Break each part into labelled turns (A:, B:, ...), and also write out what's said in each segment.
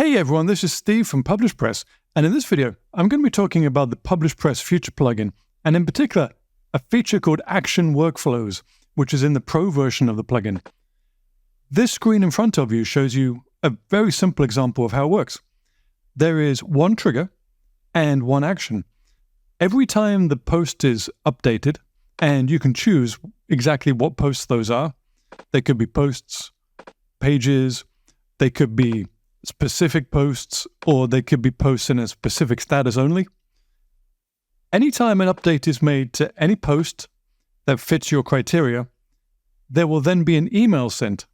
A: Hey everyone, this is Steve from PublishPress, and in this video, I'm going to be talking about the PublishPress Future plugin, and in particular, a feature called Action Workflows, which is in the Pro version of the plugin. This screen in front of you shows you a very simple example of how it works. There is one trigger and one action. Every time the post is updated, and you can choose exactly what posts those are. They could be posts, pages, they could be specific posts, or they could be posts in a specific status only. Anytime an update is made to any post that fits your criteria, there will then be an email sent,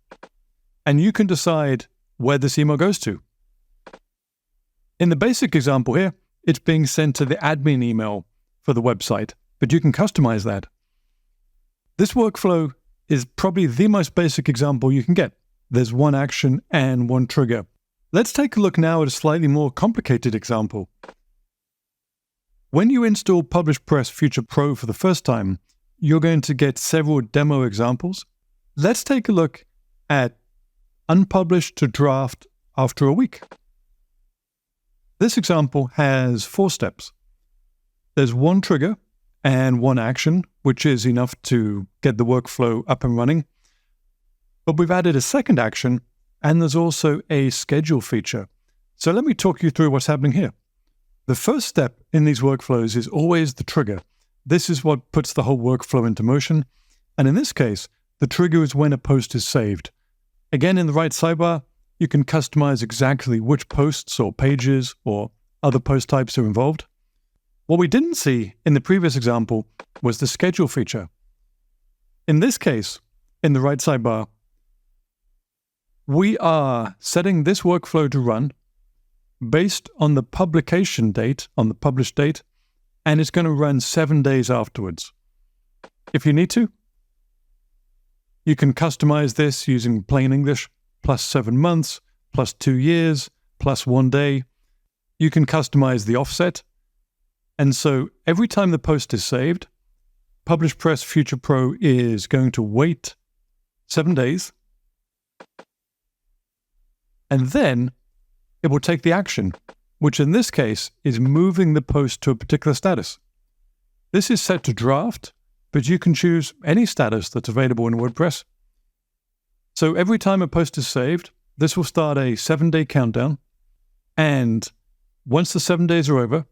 A: and you can decide where this email goes to. In the basic example here, it's being sent to the admin email for the website, but you can customize that. This workflow is probably the most basic example you can get. There's one action and one trigger. Let's take a look now at a slightly more complicated example. When you install PublishPress Future Pro for the first time, you're going to get several demo examples. Let's take a look at unpublished to draft after a week. This example has 4 steps. There's one trigger and one action, which is enough to get the workflow up and running. But we've added a second action, and there's also a schedule feature. So let me talk you through what's happening here. The first step in these workflows is always the trigger. This is what puts the whole workflow into motion. And in this case, the trigger is when a post is saved. Again, in the right sidebar, you can customize exactly which posts or pages or other post types are involved. What we didn't see in the previous example was the schedule feature. In this case, in the right sidebar, we are setting this workflow to run based on the publication date, on the published date, and it's going to run 7 days afterwards. If you need to, you can customize this using plain English, plus 7 months, plus 2 years, plus 1 day. You can customize the offset. And so every time the post is saved, PublishPress Future Pro is going to wait 7 days, and then it will take the action, which in this case is moving the post to a particular status. This is set to draft, but you can choose any status that's available in WordPress. So every time a post is saved, this will start a 7-day countdown, and once the 7 days are over,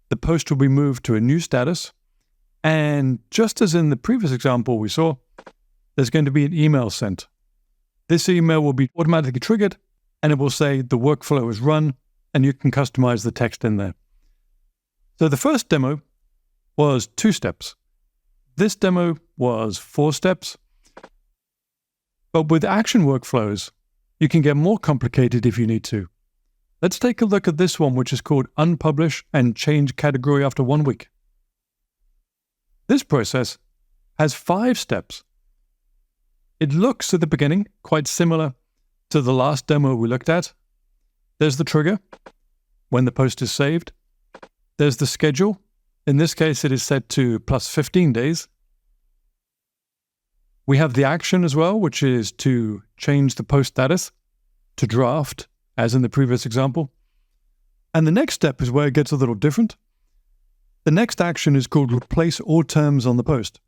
A: the post will be moved to a new status, and just as in the previous example we saw, there's going to be an email sent. This email will be automatically triggered, and it will say the workflow is run, and you can customize the text in there. So the first demo was 2 steps. This demo was 4 steps. But with action workflows, you can get more complicated if you need to. Let's take a look at this one, which is called Unpublish and Change Category After 1 week. This process has 5 steps. It looks at the beginning quite similar to the last demo we looked at. There's the trigger, when the post is saved. There's the schedule. In this case, it is set to plus 15 days. We have the action as well, which is to change the post status to draft, as in the previous example. And the next step is where it gets a little different. The next action is called Replace All Terms on the Post.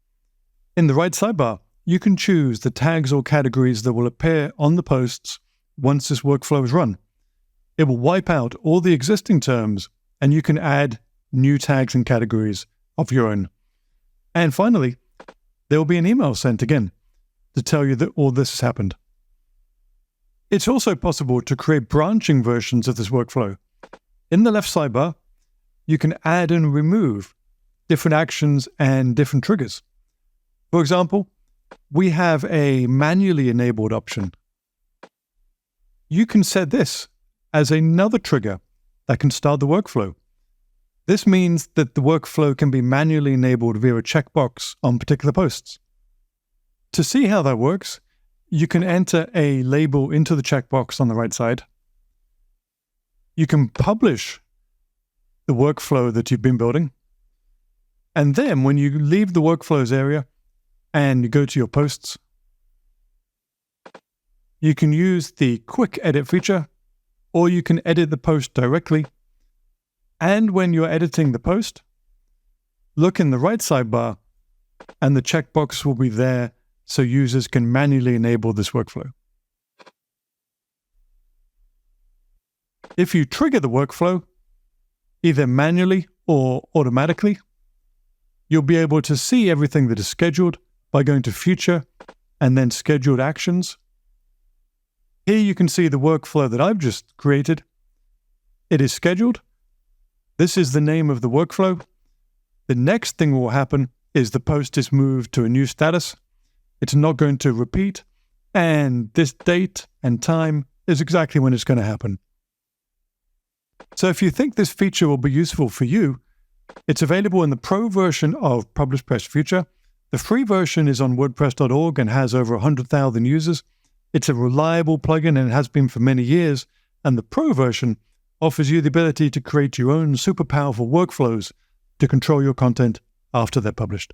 A: In the right sidebar, you can choose the tags or categories that will appear on the posts once this workflow is run. It will wipe out all the existing terms, and you can add new tags and categories of your own. And finally, there will be an email sent again to tell you that all this has happened. It's also possible to create branching versions of this workflow. In the left sidebar, you can add and remove different actions and different triggers. For example, we have a manually enabled option. You can set this as another trigger that can start the workflow. This means that the workflow can be manually enabled via a checkbox on particular posts. To see how that works, you can enter a label into the checkbox on the right side. You can publish the workflow that you've been building. And then when you leave the workflows area and you go to your posts, you can use the quick edit feature or you can edit the post directly. And when you're editing the post, look in the right sidebar and the checkbox will be there so users can manually enable this workflow. If you trigger the workflow, either manually or automatically, you'll be able to see everything that is scheduled by going to Future and then Scheduled Actions. Here you can see the workflow that I've just created. It is scheduled. This is the name of the workflow. The next thing will happen is the post is moved to a new status. It's not going to repeat, and this date and time is exactly when it's going to happen. So if you think this feature will be useful for you, it's available in the Pro version of PublishPress Future. The free version is on WordPress.org and has over 100,000 users. It's a reliable plugin and it has been for many years. And the Pro version offers you the ability to create your own super powerful workflows to control your content after they're published.